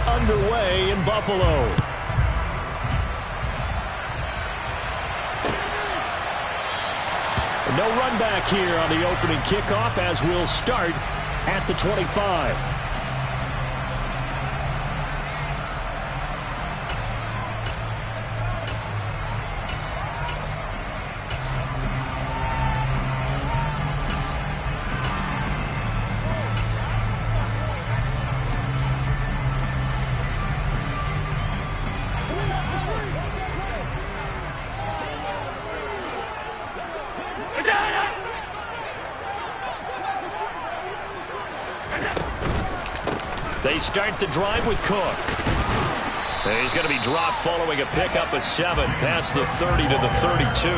underway in Buffalo. No run back here on the opening kickoff as we'll start at the 25. They start the drive with Cook. He's going to be dropped following a pickup of 7 past the 30 to the 32.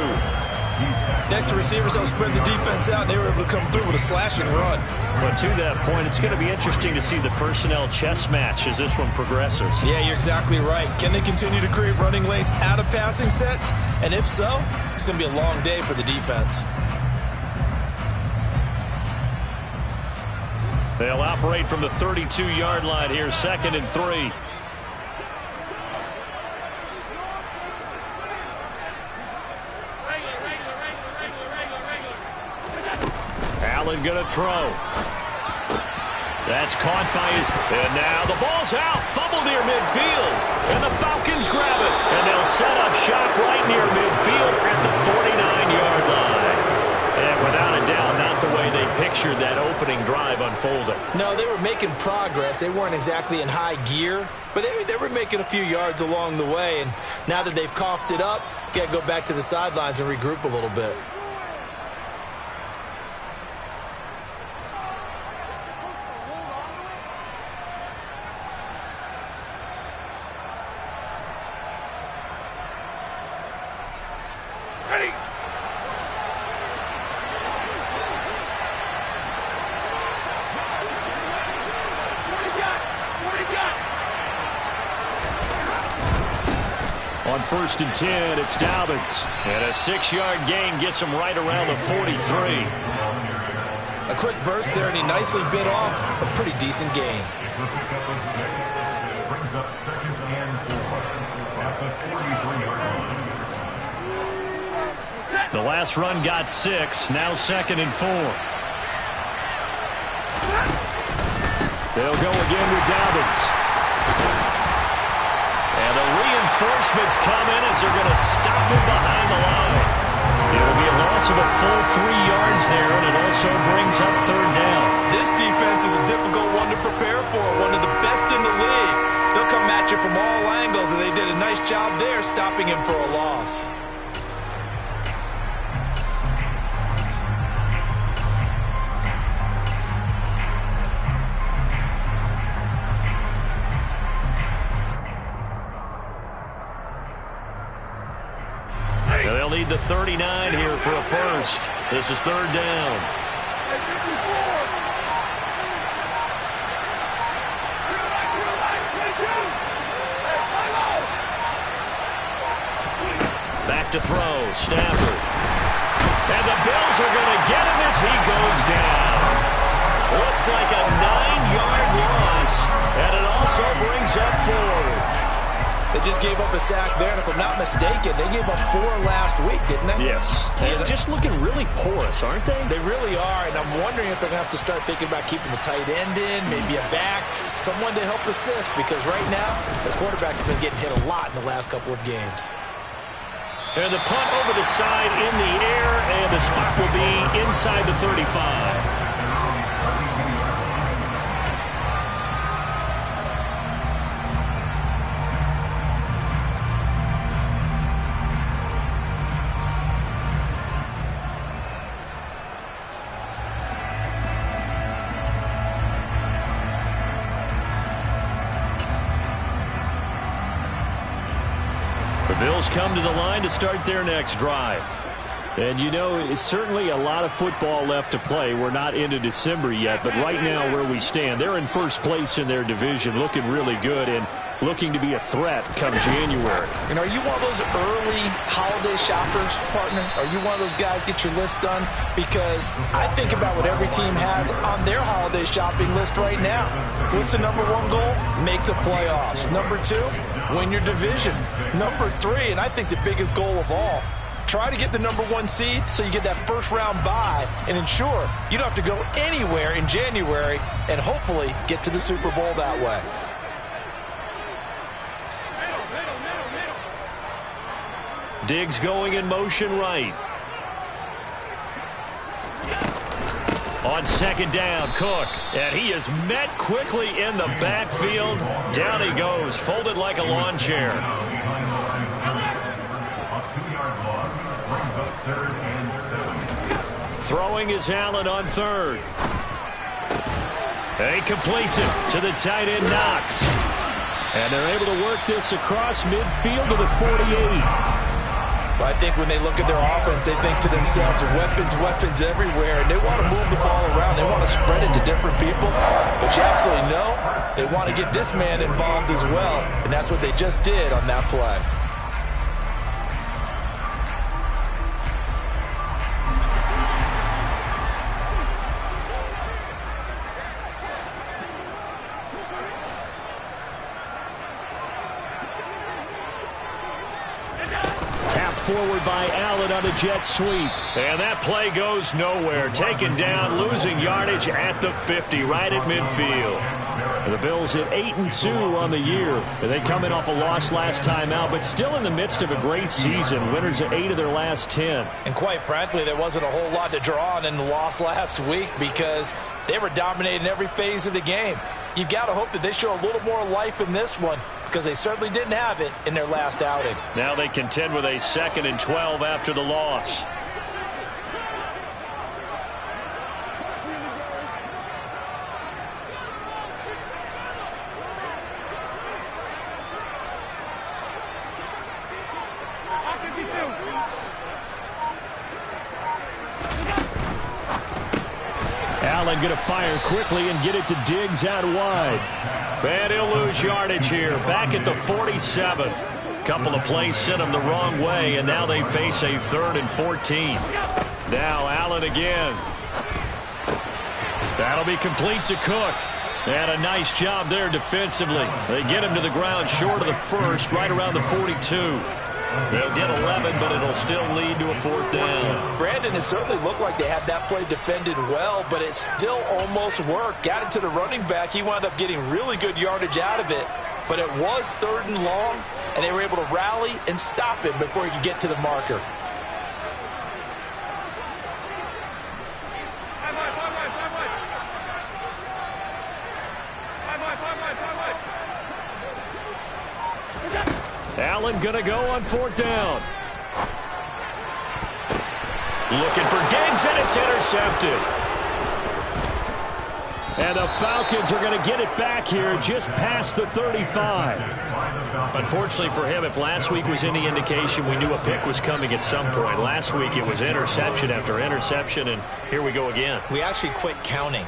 Next, the receivers help spread the defense out, and they were able to come through with a slashing run. But to that point, it's going to be interesting to see the personnel chess match as this one progresses. Yeah, you're exactly right. Can they continue to create running lanes out of passing sets? And if so, it's going to be a long day for the defense. They'll operate from the 32-yard line here, 2nd and 3. Allen going to throw. That's caught by his... And now the ball's out. Fumble near midfield. And the Falcons grab it. And they'll set up shop right near midfield at the 49-yard line. And without a doubt, not the way they pictured that opening drive unfolding. No, they were making progress. They weren't exactly in high gear, but they were making a few yards along the way. And now that they've coughed it up, got to go back to the sidelines and regroup a little bit. On 1st and 10, it's Dobbins. And a 6-yard gain gets him right around the 43. A quick burst there, and he nicely bit off a pretty decent gain. The last run got 6, now 2nd and 4. They'll go again with Dobbins. And the reinforcements come in as they're going to stop him behind the line. It'll be a loss of a full 3 yards there, and it also brings up 3rd down. This defense is a difficult one to prepare for, one of the best in the league. They'll come at you from all angles, and they did a nice job there stopping him for a loss. They'll need the 39 here for a first. This is 3rd down. Back to throw, Stafford. And the Bills are going to get him as he goes down. Looks like a 9-yard loss, and it also brings up 4th. They just gave up a sack there, and if I'm not mistaken, they gave up 4 last week, didn't they? Yes. And just looking really porous, aren't they? They really are, and I'm wondering if they're going to have to start thinking about keeping the tight end in, maybe a back, someone to help assist, because right now, the quarterback's been getting hit a lot in the last couple of games. And the punt over the side in the air, and the spot will be inside the 35. The Bills come to the line to start their next drive. And, you know, it's certainly a lot of football left to play. We're not into December yet, but right now where we stand, they're in first place in their division, looking really good and looking to be a threat come January. And are you one of those early holiday shoppers, partner? Are you one of those guys get your list done? Because I think about what every team has on their holiday shopping list right now. What's the number one goal? Make the playoffs. Number two, win your division. Number three, and I think the biggest goal of all, try to get the number one seed so you get that first round bye and ensure you don't have to go anywhere in January and hopefully get to the Super Bowl that way. Diggs going in motion right. On second down, Cook. And he is met quickly in the backfield. Down he goes, folded like a lawn chair. Throwing is Allen on third. And he completes it to the tight end, Knox. And they're able to work this across midfield to the 48. But I think when they look at their offense, they think to themselves, weapons everywhere, and they want to move the ball around. They want to spread it to different people. But you absolutely know they want to get this man involved as well, and that's what they just did on that play. Forward by Allen on a jet sweep. And that play goes nowhere. Taken down, losing yardage at the 50, right at midfield. The Bills at 8-2 on the year. They come in off a loss last time out, but still in the midst of a great season. Winners of 8 of their last 10. And quite frankly, there wasn't a whole lot to draw on in the loss last week because they were dominating every phase of the game. You've got to hope that they show a little more life in this one, because they certainly didn't have it in their last outing. Now they contend with a 2nd and 12 after the loss. Allen going to fire quickly and get it to Diggs out wide. And he'll lose yardage here. Back at the 47. Couple of plays sent him the wrong way, and now they face a 3rd and 14. Now Allen again. That'll be complete to Cook. And a nice job there defensively. They get him to the ground short of the first, right around the 42. They'll get 11, but it'll still lead to a 4th down. Brandon, it certainly looked like they had that play defended well, but it still almost worked. Got it to the running back. He wound up getting really good yardage out of it, but it was 3rd and long, and they were able to rally and stop him before he could get to the marker. Allen going to go on 4th down. Looking for Diggs, and it's intercepted. And the Falcons are going to get it back here just past the 35. Unfortunately for him, if last week was any indication, we knew a pick was coming at some point. Last week it was interception after interception, and here we go again. We actually quit counting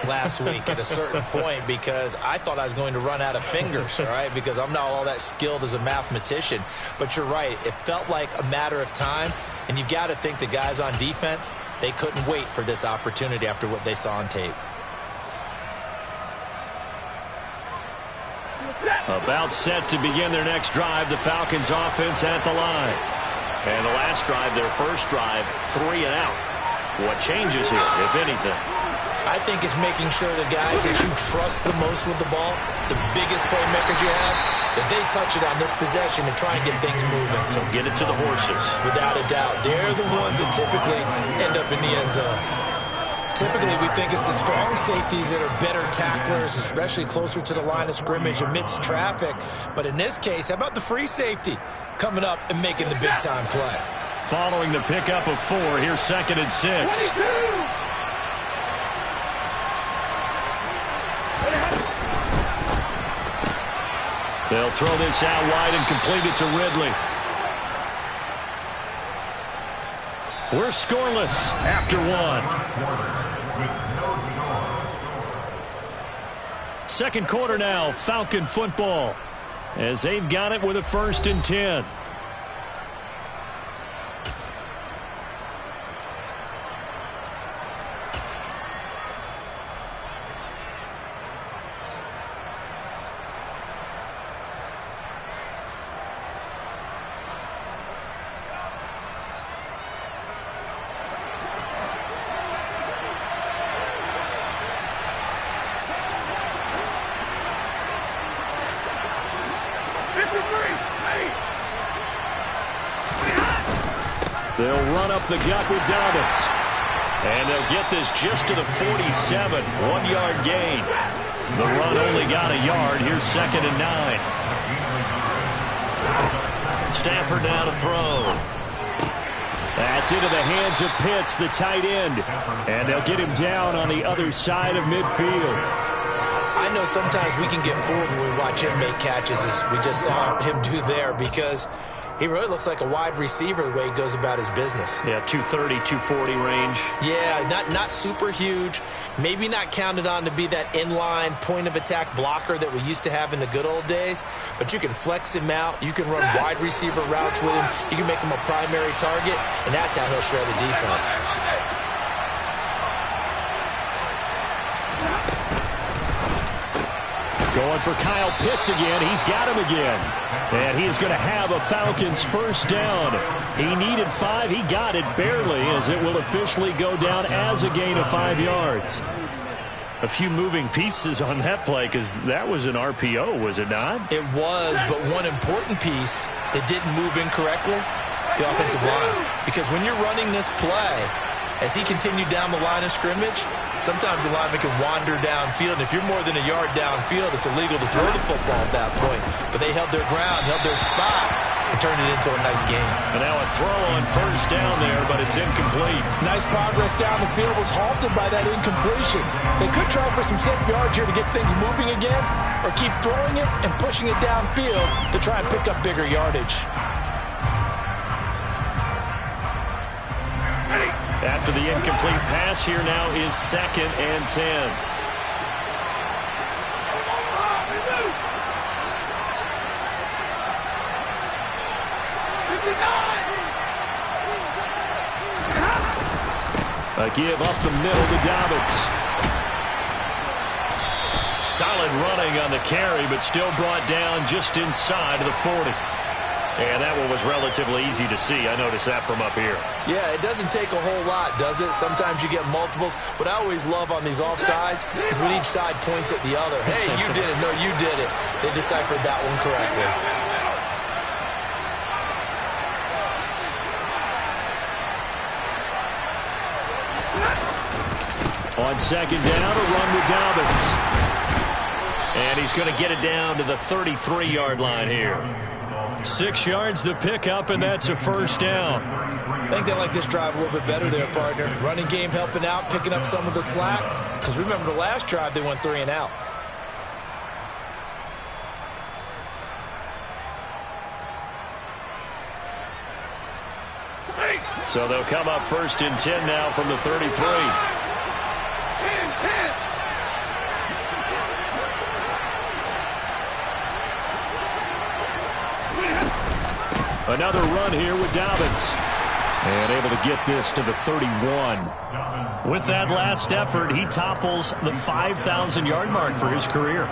last week at a certain point because I thought I was going to run out of fingers, all right, because I'm not all that skilled as a mathematician. But you're right. It felt like a matter of time, and you've got to think the guys on defense, they couldn't wait for this opportunity after what they saw on tape. About set to begin their next drive, the Falcons offense at the line. And the last drive, their first drive, 3 and out. What changes here, if anything? I think it's making sure the guys that you trust the most with the ball, the biggest playmakers you have, that they touch it on this possession and try and get things moving. So get it to the horses. Without a doubt. They're the ones that typically end up in the end zone. Typically, we think it's the strong safeties that are better tacklers, especially closer to the line of scrimmage amidst traffic. But in this case, how about the free safety coming up and making the big-time play? Following the pickup of 4, here's 2nd and 6. They'll throw this out wide and complete it to Ridley. We're scoreless after one. Second quarter now, Falcon football, as they've got it with a 1st and 10. They'll run up the gut with Dobbins. And they'll get this just to the 47. 1-yard gain. The run only got a yard. Here's 2nd and 9. Stafford now to throw. That's into the hands of Pitts, the tight end. And they'll get him down on the other side of midfield. I know sometimes we can get fooled when we watch him make catches, as we just saw him do there, because he really looks like a wide receiver the way he goes about his business. Yeah, 230, 240 range. Yeah, not super huge. Maybe not counted on to be that inline point-of-attack blocker that we used to have in the good old days. But you can flex him out. You can run wide receiver routes with him. You can make him a primary target, and that's how he'll shred a defense. Going for Kyle Pitts again. He's got him again. And he is going to have a Falcons 1st down. He needed 5. He got it barely, as it will officially go down as a gain of 5 yards. A few moving pieces on that play, because that was an RPO, was it not? It was, but one important piece that didn't move incorrectly, the offensive line. Because when you're running this play, as he continued down the line of scrimmage, sometimes the lineman can wander downfield. And if you're more than a yard downfield, it's illegal to throw the football at that point. But they held their ground, held their spot, and turned it into a nice game. And now a throw on 1st down there, but it's incomplete. Nice progress down the field was halted by that incompletion. They could try for some safe yards here to get things moving again, or keep throwing it and pushing it downfield to try and pick up bigger yardage. After the incomplete pass, here now is 2nd and 10. A give up the middle to Dobbins. Solid running on the carry, but still brought down just inside of the 40. And that one was relatively easy to see. I noticed that from up here. Yeah, it doesn't take a whole lot, does it? Sometimes you get multiples. What I always love on these offsides is when each side points at the other. Hey, you did it. No, you did it. They deciphered that one correctly. On 2nd down, a run with Dobbins. And he's going to get it down to the 33-yard line here. 6 yards the pickup, and that's a 1st down. I think they like this drive a little bit better there, partner. Running game helping out, picking up some of the slack. Because remember the last drive, they went 3 and out. So they'll come up 1st and 10 now from the 33. Another run here with Dobbins. And able to get this to the 31. With that last effort, he topples the 5,000-yard mark for his career.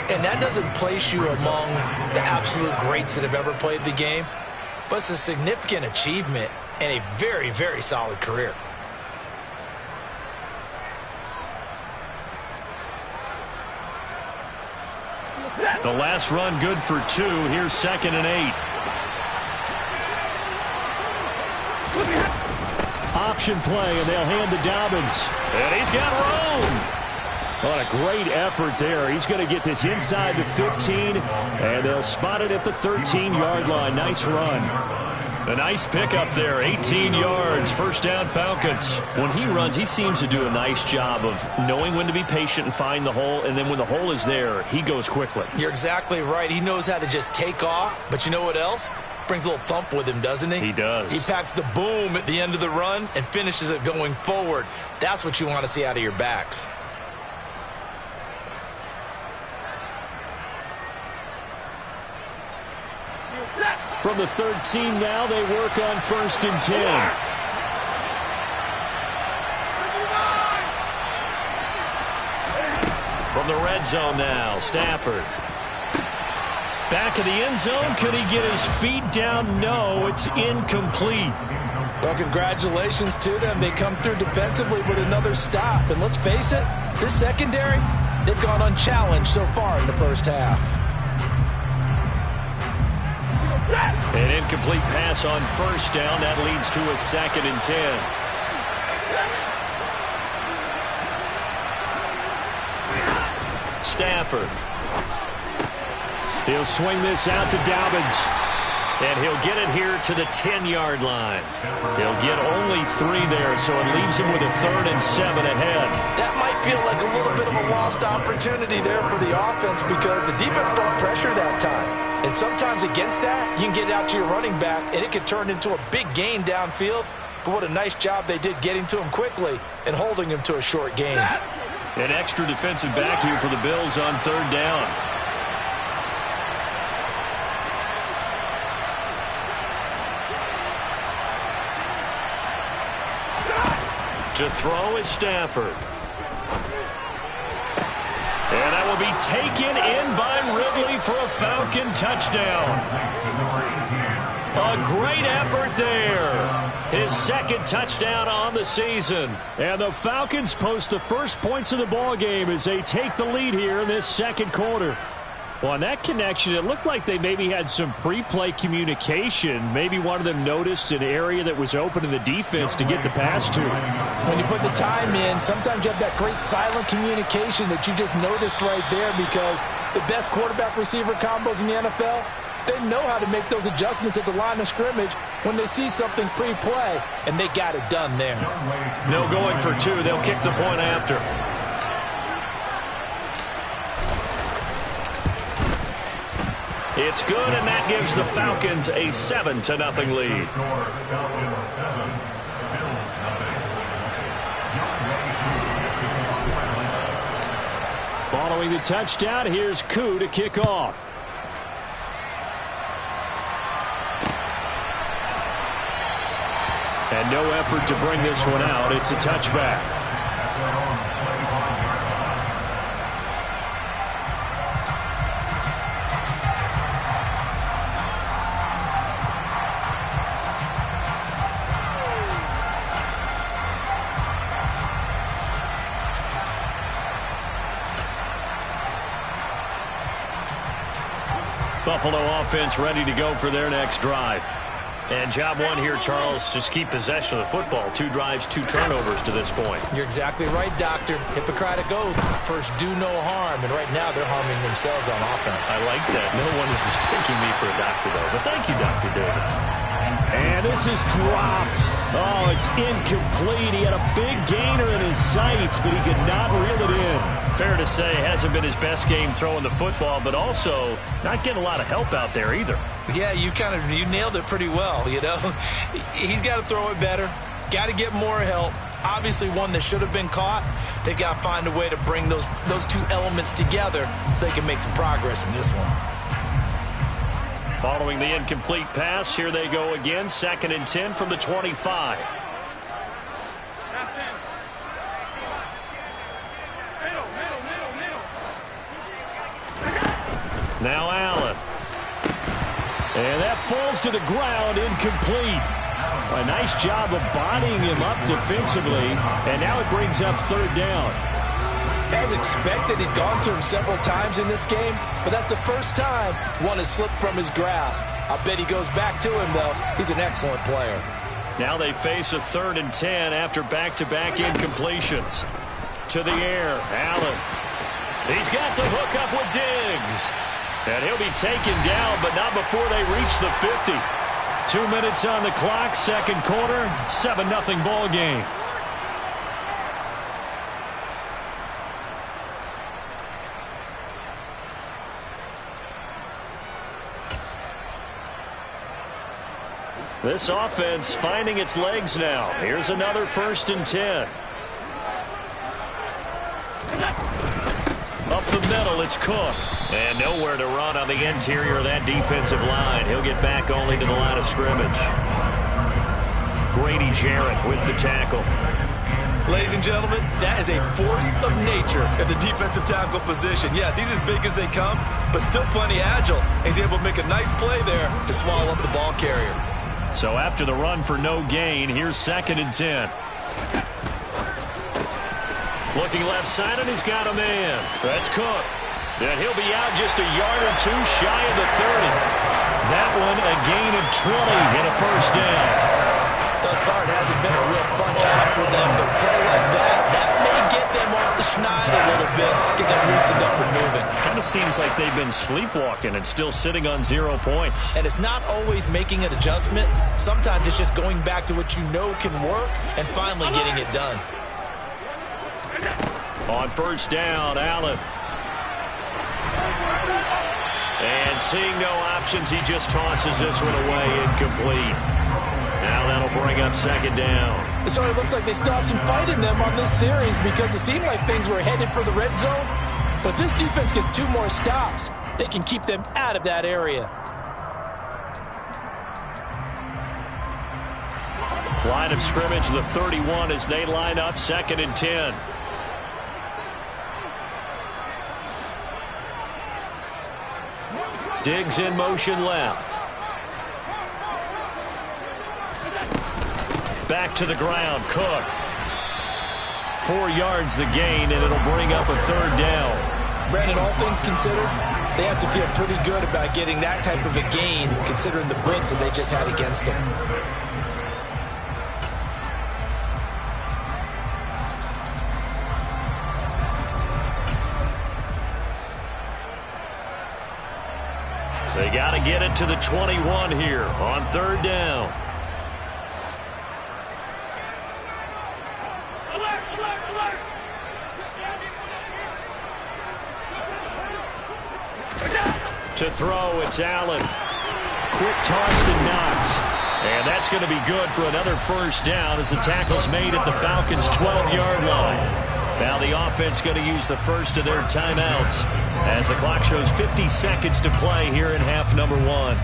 And that doesn't place you among the absolute greats that have ever played the game. But it's a significant achievement and a very, very solid career. The last run good for 2. Here's 2nd and 8. Option play, and they'll hand to Dobbins. And he's got room. What a great effort there. He's going to get this inside the 15, and they'll spot it at the 13-yard line. Nice run. A nice pickup there, 18 yards, 1st down Falcons. When he runs, he seems to do a nice job of knowing when to be patient and find the hole, and then when the hole is there, he goes quickly. You're exactly right. He knows how to just take off, but you know what else? brings a little thump with him, doesn't he? He does. He packs the boom at the end of the run and finishes it going forward. That's what you want to see out of your backs. From the 13 now, they work on 1st and 10. From the red zone now, Stafford. Back of the end zone. Could he get his feet down? No, it's incomplete. Well, congratulations to them. They come through defensively with another stop. And let's face it, this secondary, they've gone unchallenged so far in the first half. An incomplete pass on 1st down. That leads to a 2nd and 10. Stafford. He'll swing this out to Dobbins. And he'll get it here to the 10-yard line. He'll get only 3 there, so it leaves him with a 3rd and 7 ahead. That might feel like a little bit of a lost opportunity there for the offense because the defense brought pressure that time. And sometimes against that, you can get out to your running back, and it could turn into a big gain downfield. But what a nice job they did getting to him quickly and holding him to a short gain. An extra defensive back here for the Bills on 3rd down. To throw is Stafford. And that will be taken in by Ridley for a Falcon touchdown. A great effort there. His 2nd touchdown on the season. And the Falcons post the first points of the ball game as they take the lead here in this 2nd quarter. Well, on that connection, it looked like they maybe had some pre-play communication. Maybe one of them noticed an area that was open in the defense to get the pass to. When you put the time in, sometimes you have that great silent communication that you just noticed right there because the best quarterback-receiver combos in the NFL, they know how to make those adjustments at the line of scrimmage when they see something pre-play, and they got it done there. No going for 2. They'll kick the point after. It's good, and that gives the Falcons a 7-0 lead. Following the touchdown, here's Koo to kick off. And no effort to bring this one out. It's a touchback. Buffalo offense ready to go for their next drive. And job one here, Charles, just keep possession of the football. 2 drives, 2 turnovers to this point. You're exactly right, Doctor. Hippocratic oath. First, do no harm. And right now, they're harming themselves on offense. I like that. No one is mistaking me for a doctor, though. But thank you, Dr. Davis. And this is dropped. Oh, it's incomplete. He had a big gainer in his sights, but he could not reel it in. Fair to say, hasn't been his best game throwing the football, but also not getting a lot of help out there either. Yeah, you nailed it pretty well, you know. He's got to throw it better. Got to get more help. Obviously one that should have been caught. They've got to find a way to bring those 2 elements together so they can make some progress in this one. Following the incomplete pass, here they go again. 2nd and 10 from the 25. Now Allen. And that falls to the ground, incomplete. A nice job of bodying him up defensively, and now it brings up 3rd down. As expected, he's gone to him several times in this game, but that's the first time one has slipped from his grasp. I bet he goes back to him, though. He's an excellent player. Now they face a 3rd and 10 after back-to-back incompletions. To the air, Allen. He's got the hook up with Diggs. And he'll be taken down, but not before they reach the 50. 2 minutes on the clock, 2nd quarter, 7-0 ball game. This offense finding its legs now. Here's another 1st and 10. Up the middle, it's Cook. And nowhere to run on the interior of that defensive line. He'll get back only to the line of scrimmage. Grady Jarrett with the tackle. Ladies and gentlemen, that is a force of nature at the defensive tackle position. Yes, he's as big as they come, but still plenty agile. He's able to make a nice play there to swallow up the ball carrier. So after the run for no gain, here's 2nd and 10. Looking left side, and he's got a man. That's Cook. And he'll be out just a yard or two shy of the 30. That one a gain of 20 and a 1st down. Thus far, it hasn't been a real fun half for them, but a play like that may get them off the schneid a little bit, get them loosened up and moving. Kind of seems like they've been sleepwalking and still sitting on 0 points. And it's not always making an adjustment. Sometimes it's just going back to what you know can work and finally getting it done. On 1st down, Allen. And seeing no options, he just tosses this one away, incomplete. Now that'll bring up 2nd down. So it looks like they still have some fight in them on this series because it seemed like things were headed for the red zone. But this defense gets 2 more stops. They can keep them out of that area. Line of scrimmage, the 31 as they line up 2nd and 10. Diggs in motion left. Back to the ground, Cook. 4 yards the gain, and it'll bring up a 3rd down. Brandon, all things considered, they have to feel pretty good about getting that type of a gain, considering the blitz that they just had against them. They got to get it to the 21 here on 3rd down. To throw, it's Allen. Quick toss to Knox. And that's going to be good for another 1st down as the tackle's made at the Falcons' 12-yard line. Now the offense going to use the first of their timeouts as the clock shows 50 seconds to play here in half number 1.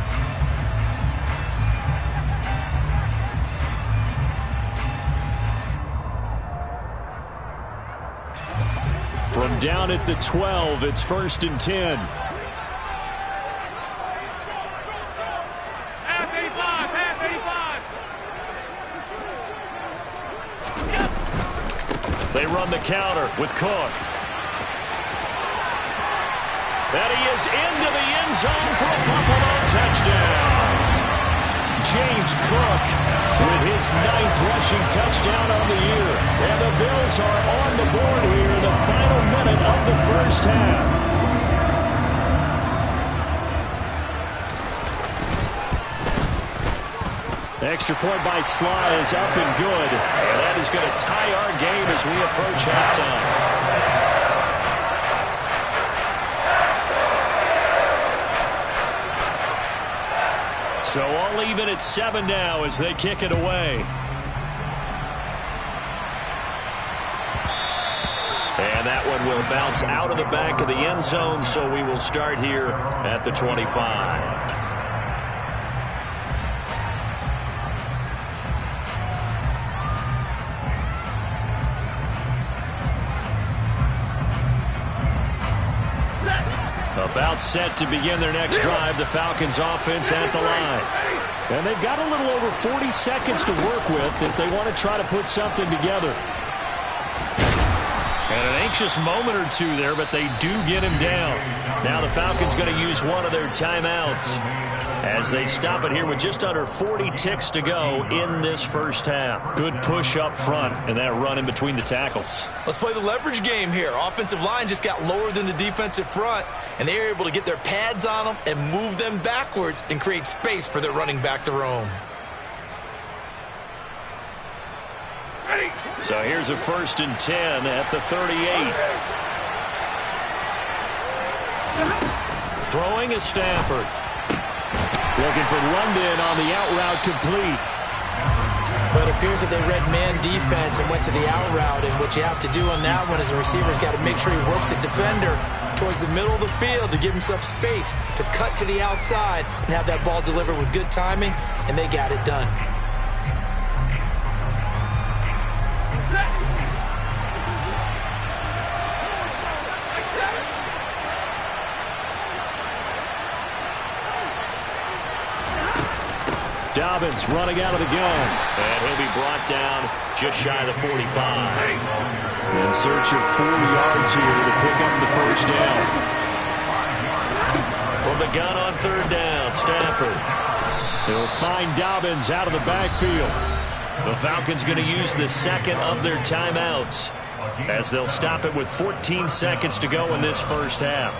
From down at the 12, it's 1st and 10. They run the counter with Cook. And he is into the end zone for a Buffalo touchdown. James Cook with his 9th rushing touchdown on the year. And the Bills are on the board here in the final minute of the 1st half. Extra point by Sly is up and good. And that is going to tie our game as we approach halftime. So all even at 7 now as they kick it away. And that one will bounce out of the back of the end zone, so we will start here at the 25. About set to begin their next drive, the Falcons offense at the line. And they've got a little over 40 seconds to work with if they want to try to put something together. And an anxious moment or two there, but they do get him down. Now the Falcons going to use one of their timeouts as they stop it here with just under 40 ticks to go in this 1st half. Good push up front and that run in between the tackles. Let's play the leverage game here. Offensive line just got lower than the defensive front, and they were able to get their pads on them and move them backwards and create space for their running back to roam. So here's a 1st and 10 at the 38. Throwing is Stafford. Looking for London on the out route complete. But it appears that they read man defense and went to the out route. And what you have to do on that one is the receiver's got to make sure he works the defender towards the middle of the field to give himself space to cut to the outside and have that ball delivered with good timing, and they got it done. Dobbins running out of the gun. And he'll be brought down just shy of the 45. In search of 4 yards here to pick up the first down. From the gun on third down, Stafford. He'll find Dobbins out of the backfield. The Falcons going to use the second of their timeouts as they'll stop it with 14 seconds to go in this first half.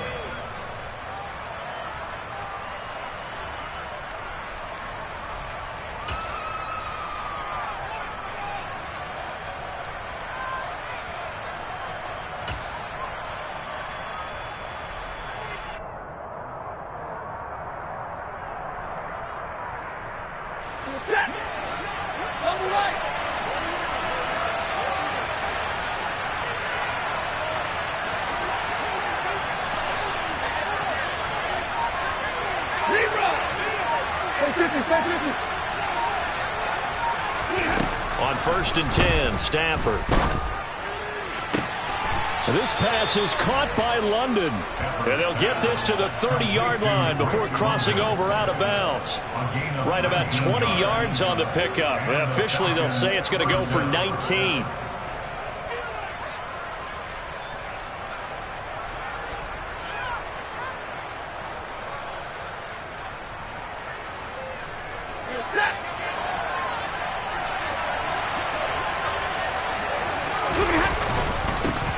On 1st and 10, Stafford. This pass is caught by London. And they'll get this to the 30-yard line before crossing over out of bounds. Right about 20 yards on the pickup. And officially, they'll say it's going to go for 19.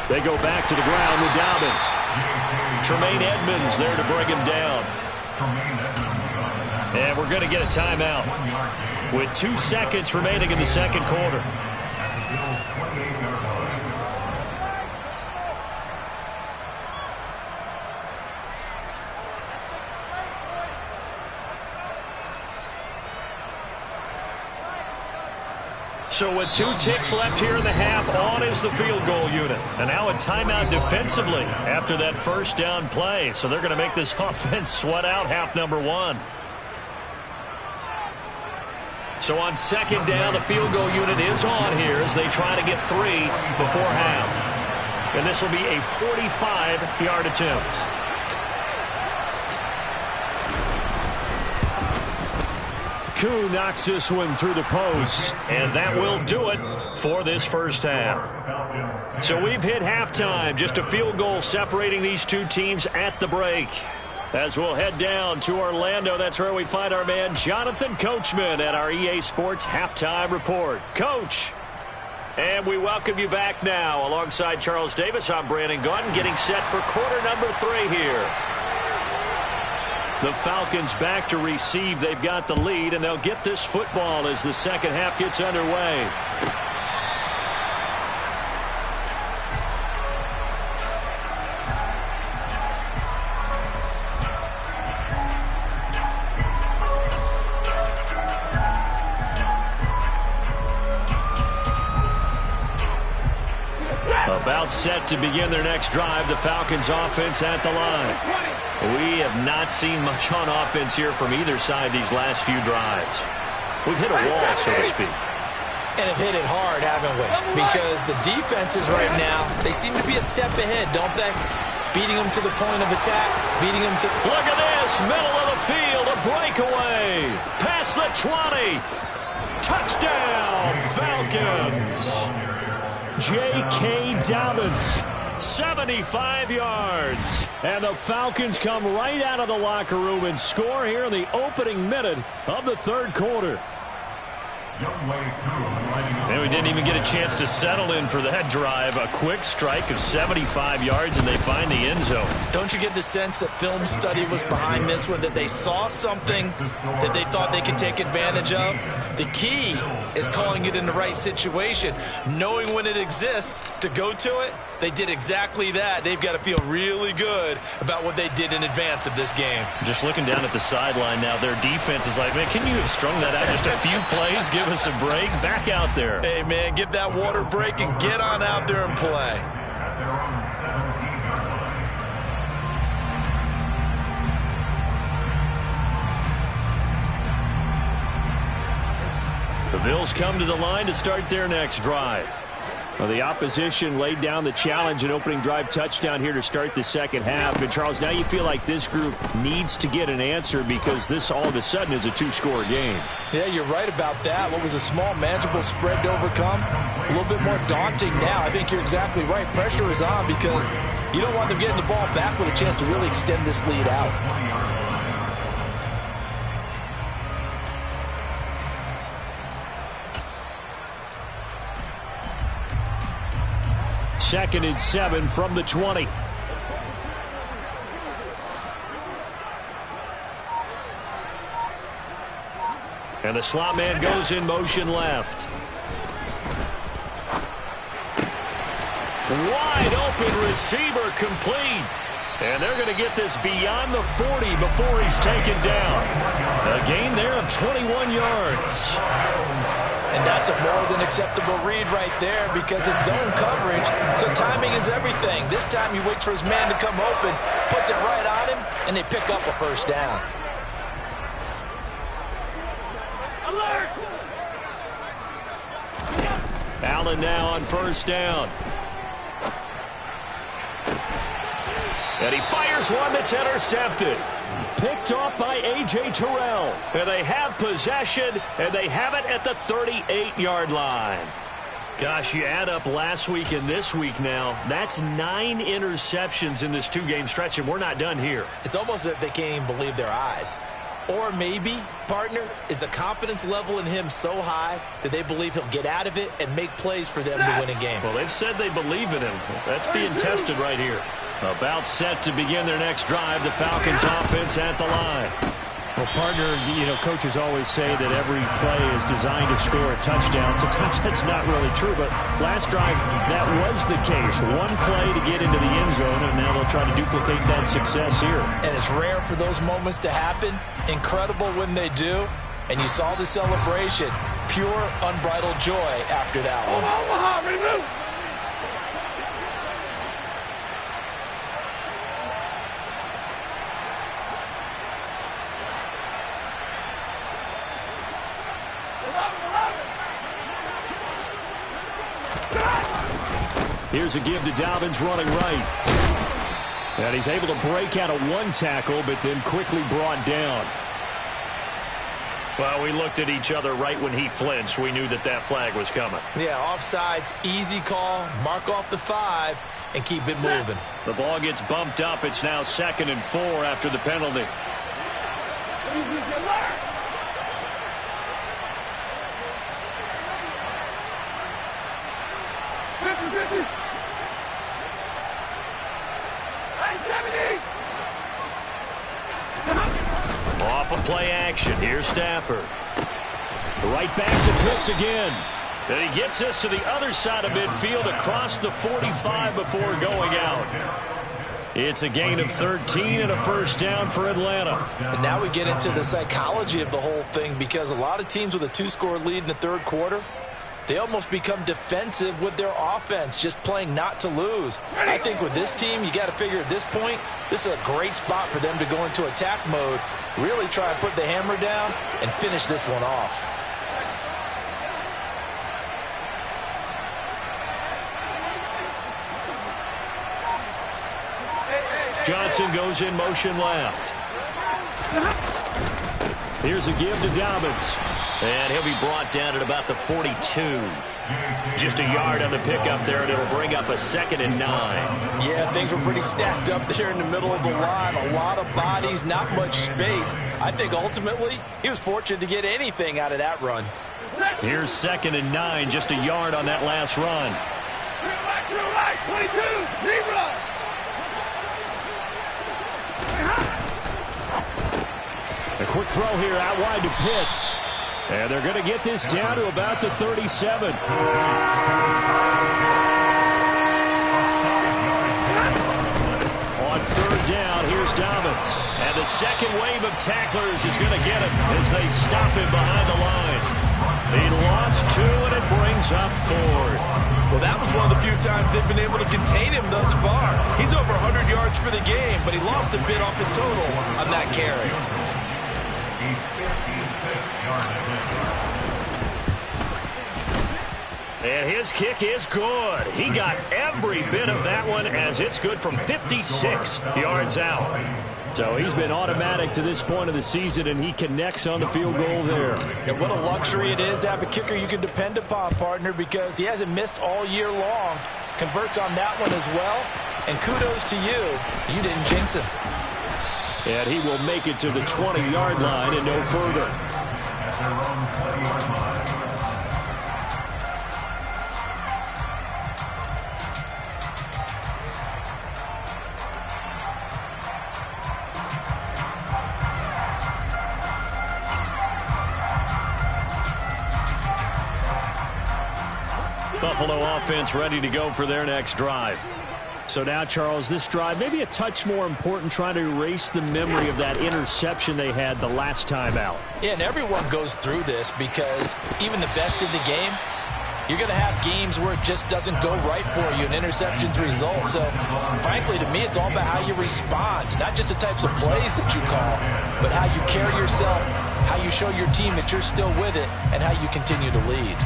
They go back to the ground with Dobbins. Tremaine Edmonds there to bring him down. And we're going to get a timeout with 2 seconds remaining in the second quarter. So with 2 ticks left here in the half, on is the field goal unit. And now a timeout defensively after that first down play. So they're going to make this offense sweat out half number 1. So on second down, the field goal unit is on here as they try to get 3 before half. And this will be a 45-yard attempt. Koo knocks this one through the post, and that will do it for this first half. So we've hit halftime, just a field goal separating these two teams at the break. As we'll head down to Orlando, that's where we find our man Jonathan Coachman at our EA Sports Halftime Report. Coach, and we welcome you back now. Alongside Charles Davis, I'm Brandon Gaudin, getting set for quarter number 3 here. The Falcons back to receive. They've got the lead, and they'll get this football as the second half gets underway. About set to begin their next drive, the Falcons offense at the line. We have not seen much on offense here from either side these last few drives. We've hit a wall, so to speak. And have hit it hard, haven't we? Because the defenses right now, they seem to be a step ahead, don't they? Beating them to the point of attack, beating them to... Look at this, middle of the field, a breakaway. Past the 20. Touchdown, Falcons. J.K. Dobbins, 75 yards. And the Falcons come right out of the locker room and score here in the opening minute of the third quarter. And we didn't even get a chance to settle in for that drive. A quick strike of 75 yards, and they find the end zone. Don't you get the sense that film study was behind this one, that they saw something that they thought they could take advantage of? The key is calling it in the right situation, knowing when it exists to go to it. They did exactly that. They've got to feel really good about what they did in advance of this game. Just looking down at the sideline now, their defense is like, man, can you have strung that out just a few plays? Give us a break. Back out there. Hey, man, get that water break and get on out there and play. The Bills come to the line to start their next drive. Well, the opposition laid down the challenge and opening drive touchdown here to start the second half. And, Charles, now you feel like this group needs to get an answer because this all of a sudden is a two-score game. Yeah, you're right about that. What was a small, manageable spread to overcome, a little bit more daunting now. I think you're exactly right. Pressure is on because you don't want them getting the ball back with a chance to really extend this lead out. Second and 7 from the 20. And the slot man goes in motion left. Wide open receiver complete. And they're going to get this beyond the 40 before he's taken down. A gain there of 21 yards. And that's a more than acceptable read right there because it's zone coverage, so timing is everything. This time he waits for his man to come open, puts it right on him, and they pick up a first down. Alert! Allen now on first down. And he fires one that's intercepted. Picked off by A.J. Terrell. And they have possession, and they have it at the 38-yard line. Gosh, you add up last week and this week now, that's 9 interceptions in this two-game stretch, and we're not done here. It's almost as if they can't even believe their eyes. Or maybe, partner, is the confidence level in him so high that they believe he'll get out of it and make plays for them to win a game. Well, they've said they believe in him. That's being tested right here. About set to begin their next drive, the Falcons offense at the line. Well, partner, coaches always say that every play is designed to score a touchdown. Sometimes that's not really true, but last drive, that was the case. One play to get into the end zone, and now they'll try to duplicate that success here. And it's rare for those moments to happen. Incredible when they do. And you saw the celebration. Pure, unbridled joy after that one. Here's a give to Dobbins running right. And he's able to break out of one tackle, but then quickly brought down. Well, we looked at each other right when he flinched. We knew that that flag was coming. Yeah, offsides, easy call, mark off the 5, and keep it moving. The ball gets bumped up. It's now 2nd and 4 after the penalty. Off of play action. Here's Stafford. Right back to Pitts again. And he gets us to the other side of midfield across the 45 before going out. It's a gain of 13 and a first down for Atlanta. And now we get into the psychology of the whole thing because a lot of teams with a 2-score lead in the third quarter, they almost become defensive with their offense, just playing not to lose. I think with this team, you got to figure at this point, this is a great spot for them to go into attack mode, really try and put the hammer down and finish this one off. Johnson goes in motion left. Here's a give to Dobbins. And he'll be brought down at about the 42. Just a yard on the pickup there, and it'll bring up a 2nd and 9. Yeah, things were pretty stacked up there in the middle of the line. A lot of bodies, not much space. I think ultimately he was fortunate to get anything out of that run. Here's 2nd and 9, just a yard on that last run. Right, 22, deep run. A quick throw here out wide to Pitts. And they're going to get this down to about the 37. On 3rd down, here's Dobbins. And the second wave of tacklers is going to get him as they stop him behind the line. He lost 2, and it brings up 4th. Well, that was one of the few times they've been able to contain him thus far. He's over 100 yards for the game, but he lost a bit off his total on that carry. And his kick is good. He got every bit of that one as it's good from 56 yards out. So he's been automatic to this point of the season, and he connects on the field goal there. And what a luxury it is to have a kicker you can depend upon, partner, because he hasn't missed all year long. Converts on that one as well. And kudos to you. You didn't jinx him. And he will make it to the 20-yard line and no further. Buffalo offense ready to go for their next drive. So now, Charles, this drive maybe a touch more important, trying to erase the memory of that interception they had the last time out. Yeah, and everyone goes through this because even the best in the game, you're going to have games where it just doesn't go right for you and interceptions result. So, frankly, to me, it's all about how you respond, not just the types of plays that you call, but how you carry yourself, how you show your team that you're still with it, and how you continue to lead.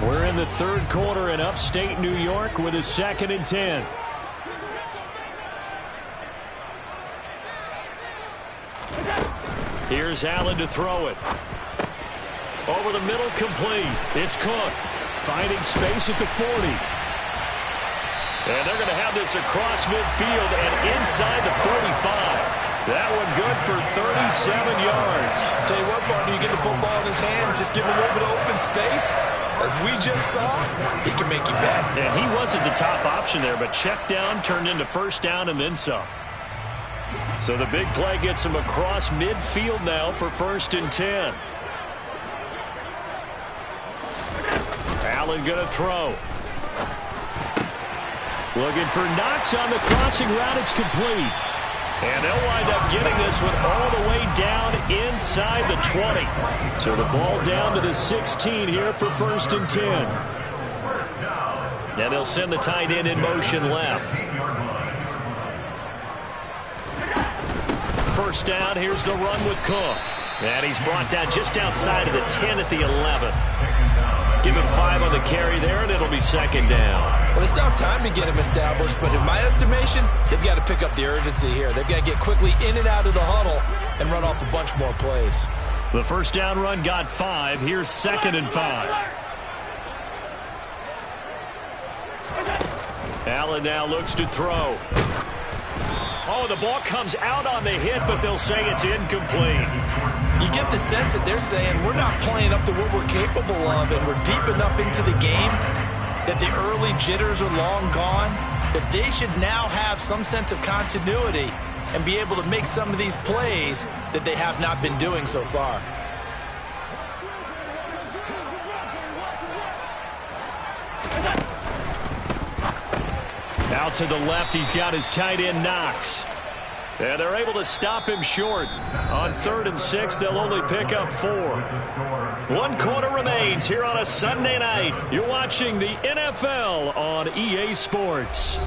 We're in the 3rd quarter in upstate New York with a 2nd and 10. Here's Allen to throw it. Over the middle, complete. It's Cook finding space at the 40. And they're going to have this across midfield and inside the 45. That one good for 37 yards. Tell you what, partner, you get the football in his hands, just give him a little bit of open space. As we just saw, he can make you pay. And he wasn't the top option there, but check down turned into 1st down and then some. So the big play gets him across midfield now for 1st and 10. Allen going to throw. Looking for Knox on the crossing route. It's complete. And they'll wind up getting this one all the way down inside the 20. So the ball down to the 16 here for 1st and 10. And they'll send the tight end in motion left. 1st down, here's the run with Cook. And he's brought down just outside of the 10 at the 11. Give him 5 on the carry there, and it'll be 2nd down. Well, they still have time to get him established, but in my estimation, they've got to pick up the urgency here. They've got to get quickly in and out of the huddle and run off a bunch more plays. The 1st down run got 5. Here's 2nd and 5. Allen now looks to throw. Oh, the ball comes out on the hit, but they'll say it's incomplete. You get the sense that they're saying we're not playing up to what we're capable of, and we're deep enough into the game that the early jitters are long gone, that they should now have some sense of continuity and be able to make some of these plays that they have not been doing so far. Out to the left, he's got his tight end Knox. And they're able to stop him short. On 3rd and 6, they'll only pick up 4. 1 quarter remains here on a Sunday night. You're watching the NFL on EA Sports.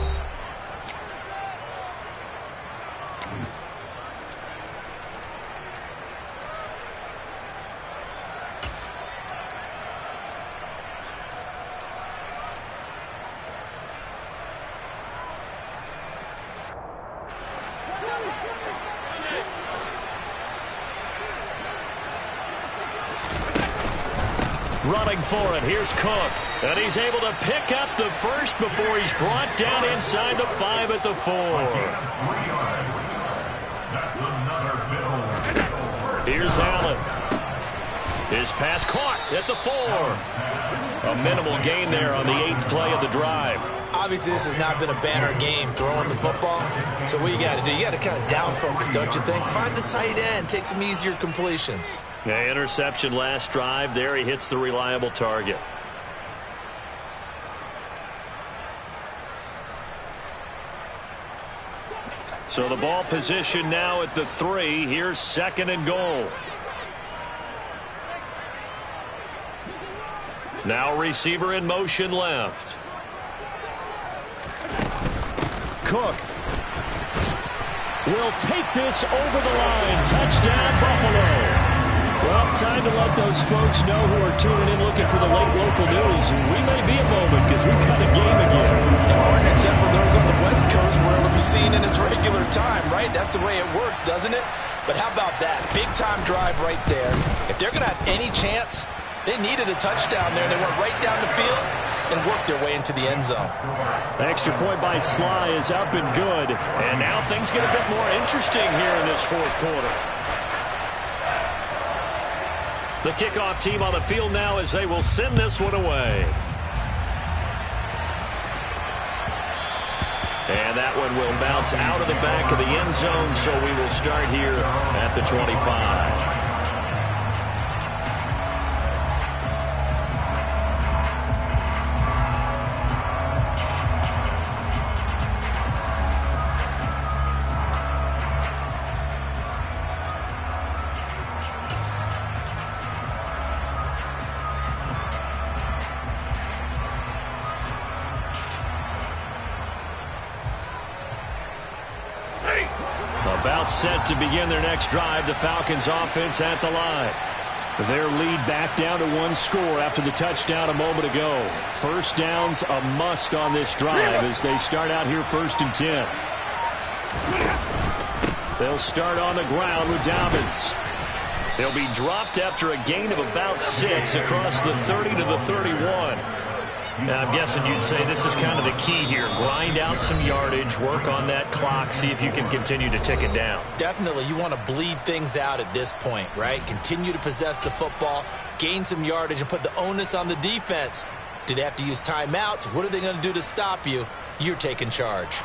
Running for it, here's Cook. And he's able to pick up the first before he's brought down inside the 5 at the 4. Here's Allen. His pass caught at the 4. A minimal gain there on the 8th play of the drive. Obviously, this has not been a banner game throwing the football. So what you got to do, you got to kind of down focus, don't you think? Find the tight end, take some easier completions. Yeah, interception last drive. There he hits the reliable target. So the ball position now at the 3. Here's 2nd and goal. Now receiver in motion left. Cook will take this over the line. Touchdown, Buffalo. Well, time to let those folks know who are tuning in looking for the late local news. We may be a moment because we've got a game again. Important except for those on the West Coast where it'll be seen in its regular time, right? That's the way it works, doesn't it? But how about that? Big-time drive right there. If they're going to have any chance, they needed a touchdown there. They went right down the field and worked their way into the end zone. The extra point by Sly is up and good. And now things get a bit more interesting here in this 4th quarter. The kickoff team on the field now as they will send this one away. And that one will bounce out of the back of the end zone, so we will start here at the 25. About set to begin their next drive, the Falcons offense at the line. Their lead back down to 1 score after the touchdown a moment ago. First down's a must on this drive as they start out here 1st and 10. They'll start on the ground with Dobbins. They'll be dropped after a gain of about 6 across the 30 to the 31. Now, I'm guessing you'd say this is kind of the key here. Grind out some yardage, work on that clock, see if you can continue to tick it down. Definitely, you want to bleed things out at this point, right? Continue to possess the football, gain some yardage, and put the onus on the defense. Do they have to use timeouts? What are they going to do to stop you? You're taking charge.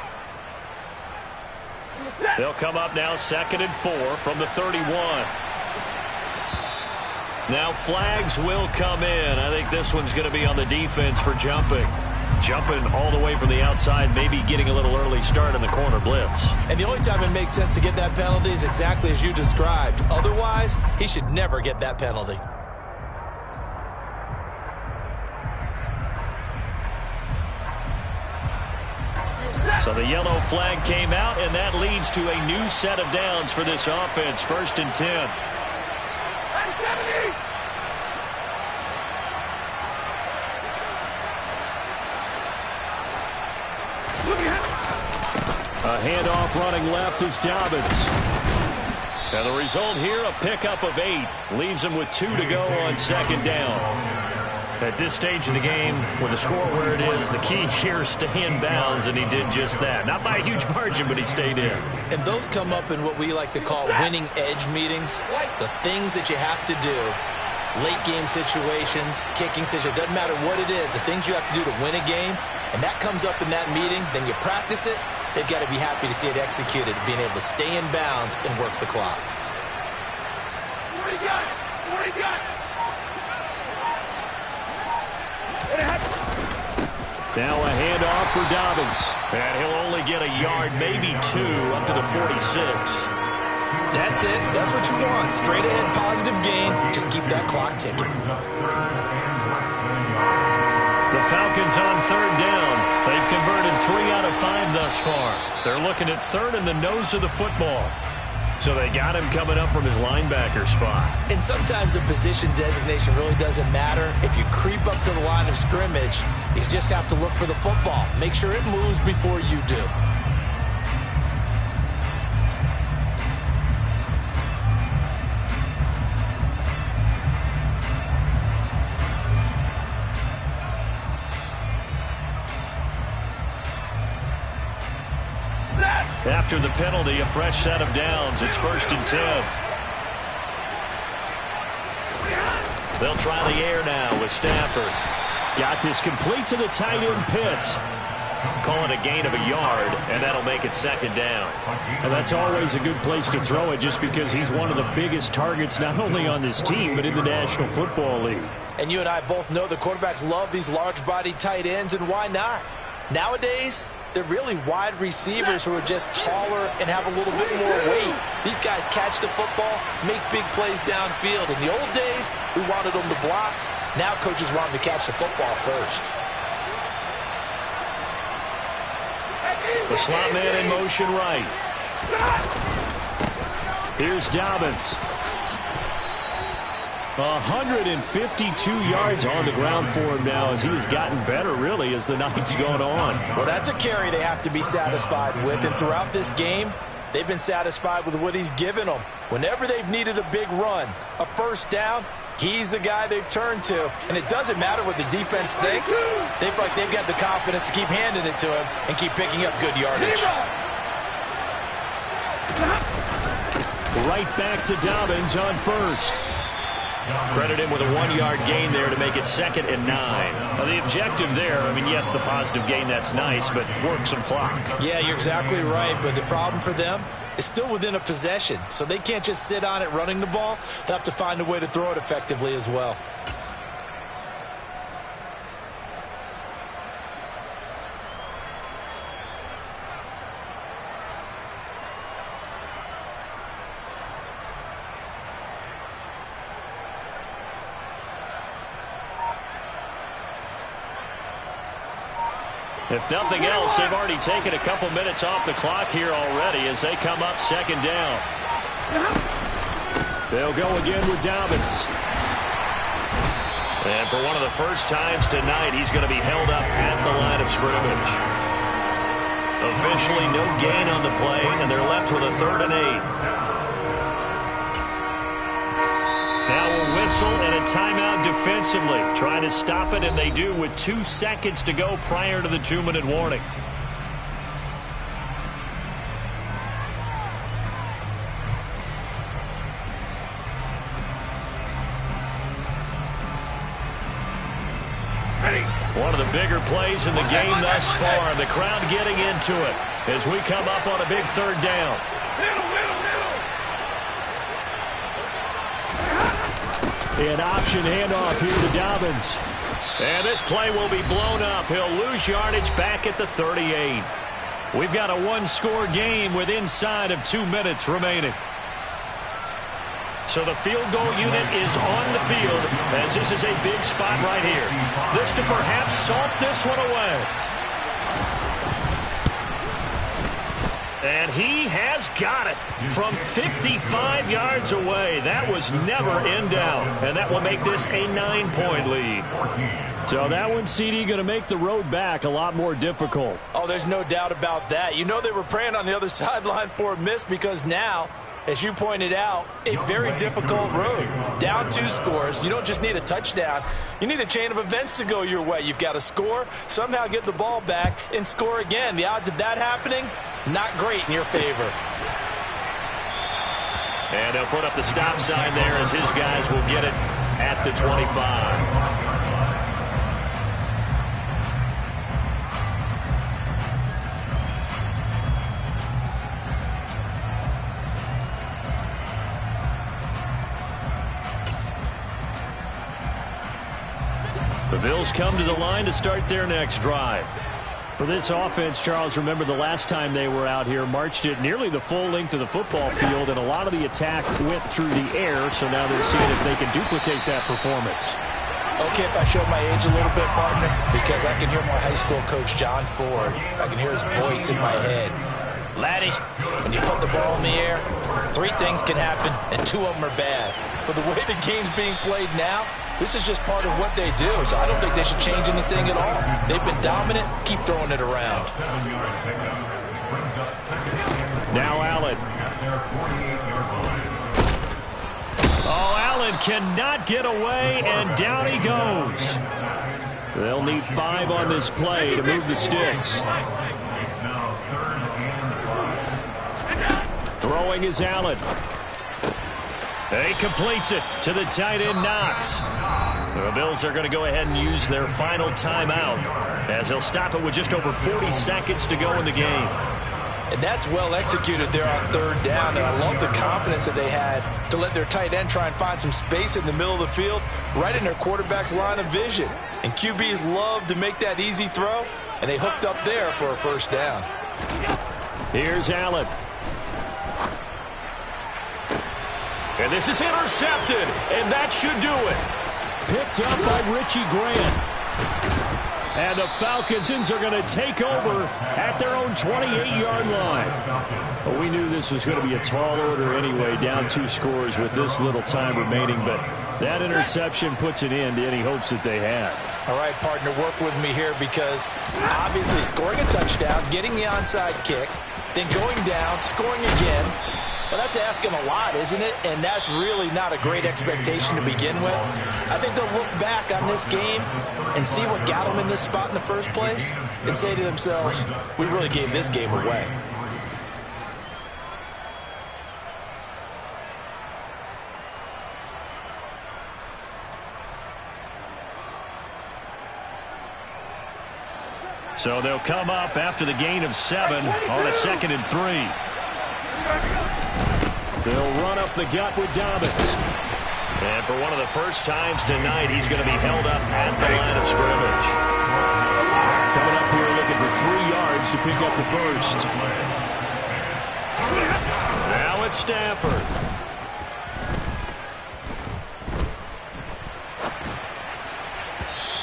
They'll come up now 2nd and 4 from the 31. Now flags will come in. I think this one's going to be on the defense for jumping. Jumping all the way from the outside, maybe getting a little early start in the corner blitz. And the only time it makes sense to get that penalty is exactly as you described. Otherwise, he should never get that penalty. So the yellow flag came out, and that leads to a new set of downs for this offense. 1st and 10. A handoff running left is Dobbins. And the result here, a pickup of 8. Leaves him with 2 to go on 2nd down. At this stage of the game, with the score where it is, the key here is stay in bounds, and he did just that. Not by a huge margin, but he stayed in. And those come up in what we like to call winning edge meetings. The things that you have to do. Late game situations, kicking situations, doesn't matter what it is, the things you have to do to win a game, and that comes up in that meeting, then you practice it. They've got to be happy to see it executed, being able to stay in bounds and work the clock. What do you got? What do you got? Now a handoff for Dobbins. And he'll only get a yard, maybe 2, up to the 46. That's it. That's what you want. Straight ahead, positive gain. Just keep that clock ticking. The Falcons on 3rd down. They've converted 3 out of 5 thus far. They're looking at 3rd in the nose of the football. So they got him coming up from his linebacker spot. And sometimes the position designation really doesn't matter. If you creep up to the line of scrimmage, you just have to look for the football. Make sure it moves before you do. after the penalty, a fresh set of downs. It's 1st and 10. They'll try the air now with Stafford. Got this complete to the tight end Pitts. Call it a gain of a yard, and that'll make it 2nd down. And that's always a good place to throw it just because he's one of the biggest targets not only on this team but in the National Football League. And you and I both know the quarterbacks love these large-bodied tight ends, and why not? Nowadays, they're really wide receivers who are just taller and have a little bit more weight. These guys catch the football, make big plays downfield. In the old days, we wanted them to block. Now coaches want them to catch the football first. The slot man in motion right. Here's Dobbins. 152 yards on the ground for him now as he has gotten better, really, as the night's gone on. Well, that's a carry they have to be satisfied with. And throughout this game, they've been satisfied with what he's given them. Whenever they've needed a big run, a first down, he's the guy they've turned to. And it doesn't matter what the defense thinks. They feel like they've got the confidence to keep handing it to him and keep picking up good yardage. Right back to Dobbins on 1st. Credit him with a 1-yard gain there to make it 2nd and 9. Now, the objective there, I mean, yes, the positive gain, that's nice, but work some clock. Yeah, you're exactly right, but the problem for them is still within a possession, so they can't just sit on it running the ball. They'll have to find a way to throw it effectively as well. If nothing else, they've already taken a couple minutes off the clock here already as they come up 2nd down. They'll go again with Dobbins. And for one of the first times tonight, he's going to be held up at the line of scrimmage. Officially no gain on the play, and they're left with a 3rd and 8. Now a whistle and a timeout defensively. Trying to stop it, and they do with 2 seconds to go prior to the 2-minute warning. One of the bigger plays in the game thus far. The crowd getting into it as we come up on a big 3rd down. An option handoff here to Dobbins. And this play will be blown up. He'll lose yardage back at the 38. We've got a 1-score game with inside of 2 minutes remaining. So the field goal unit is on the field as this is a big spot right here. This to perhaps salt this one away. And he has got it from 55 yards away. That was never in doubt. And that will make this a 9-point lead. So that one, CD, going to make the road back a lot more difficult. Oh, there's no doubt about that. You know they were praying on the other sideline for a miss because now, as you pointed out, a very difficult road. Down 2 scores. You don't just need a touchdown. You need a chain of events to go your way. You've got to score, somehow get the ball back, and score again. The odds of that happening, not great in your favor. And they'll put up the stop sign there as his guys will get it at the 25. The Bills come to the line to start their next drive. For this offense, Charles, remember the last time they were out here, marched it nearly the full length of the football field, and a lot of the attack went through the air, so now they're seeing if they can duplicate that performance. Okay, if I show my age a little bit, partner, because I can hear my high school coach, John Ford. I can hear his voice in my head. Laddie, when you put the ball in the air, 3 things can happen, and 2 of them are bad. For the way the game's being played now, this is just part of what they do, so I don't think they should change anything at all. They've been dominant. Keep throwing it around. Now Allen. Oh, Allen cannot get away, and down he goes. They'll need 5 on this play to move the sticks. Throwing is Allen. He completes it to the tight end, Knox. The Bills are going to go ahead and use their final timeout as they'll stop it with just over 40 seconds to go in the game. And that's well executed there on third down, and I love the confidence that they had to let their tight end try and find some space in the middle of the field, right in their quarterback's line of vision. And QBs love to make that easy throw, and they hooked up there for a first down. Here's Allen. And this is intercepted, and that should do it. Picked up by Richie Grant. And the Falcons are going to take over at their own 28-yard line. Well, we knew this was going to be a tall order anyway, down 2 scores with this little time remaining, but that interception puts an end to any hopes that they had. All right, partner, work with me here because obviously scoring a touchdown, getting the onside kick, then going down, scoring again. Well, that's asking a lot, isn't it? And that's really not a great expectation to begin with. I think they'll look back on this game and see what got them in this spot in the first place and say to themselves, we really gave this game away. So they'll come up after the gain of 7 on a 2nd and 3. They'll run up the gut with Dobbins. And for one of the first times tonight, he's going to be held up at the line of scrimmage. Coming up here looking for 3 yards to pick up the first. Now it's Stafford.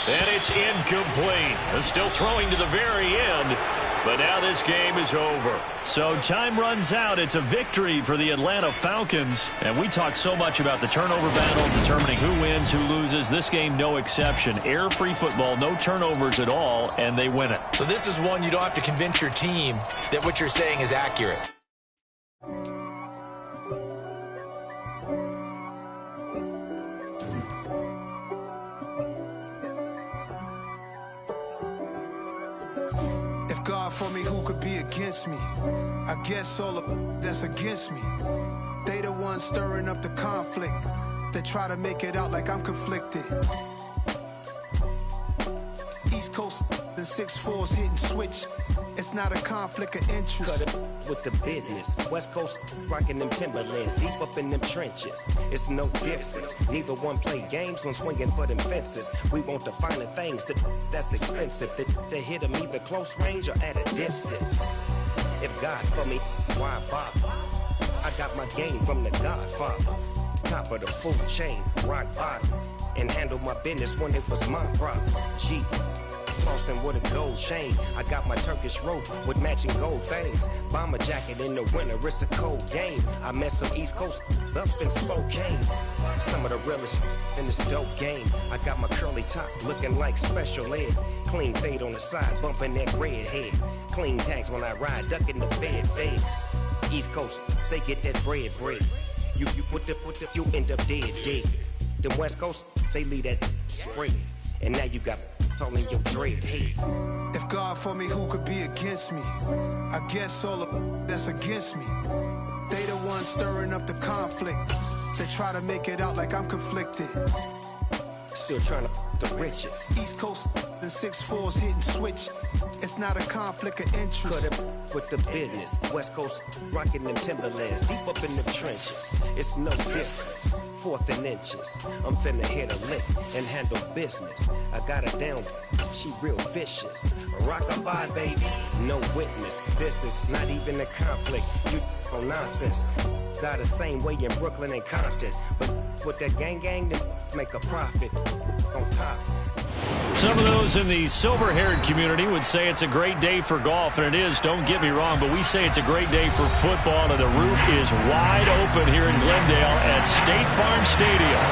And it's incomplete. Still throwing to the very end. But now this game is over. So time runs out. It's a victory for the Atlanta Falcons. And we talk so much about the turnover battle, determining who wins, who loses. This game, no exception. Error-free football, no turnovers at all, and they win it. So this is one you don't have to convince your team that what you're saying is accurate. God for me, who could be against me? I guess all of that's against me. They the ones stirring up the conflict. They try to make it out like I'm conflicted. East Coast and 6'4's hitting switch. It's not a conflict of interest. Cut it with the business. West Coast rocking them Timberlands, deep up in them trenches. It's no difference. Neither one play games when swinging for them fences. We want the finer things that's expensive. That hit them either close range or at a distance. If God for me, why bother? I got my game from the Godfather. Top of the food chain, rock bottom. And handle my business when it was my problem. G. Flossing with a gold chain. I got my Turkish rope with matching gold things. Bomber jacket in the winter, it's a cold game. I met some East Coast up in Spokane. Some of the realest in this dope game. I got my curly top looking like special ed. Clean fade on the side, bumping that red head. Clean tags when I ride, ducking the feds. East Coast, they get that bread. You end up dead. The West Coast, they leave that spread. And now you got calling your dread head. If God for me, who could be against me? I guess all of that's against me. They the ones stirring up the conflict. They try to make it out like I'm conflicted. Still trying to the riches. East Coast and 6'4's hitting switch. It's not a conflict of interest. Cut it with the business. West Coast rocking them Timberlands, deep up in the trenches. It's no difference. 4th and inches. I'm finna hit a lick and handle business. I got her down, she real vicious. Rock-a-bye, baby, no witness. This is not even a conflict. You on nonsense. Got the same way in Brooklyn and Compton. But with that gang, then make a profit on top. Some of those in the silver-haired community would say it's a great day for golf, and it is, don't get me wrong, but we say it's a great day for football, and the roof is wide open here in Glendale at State Farm Stadium.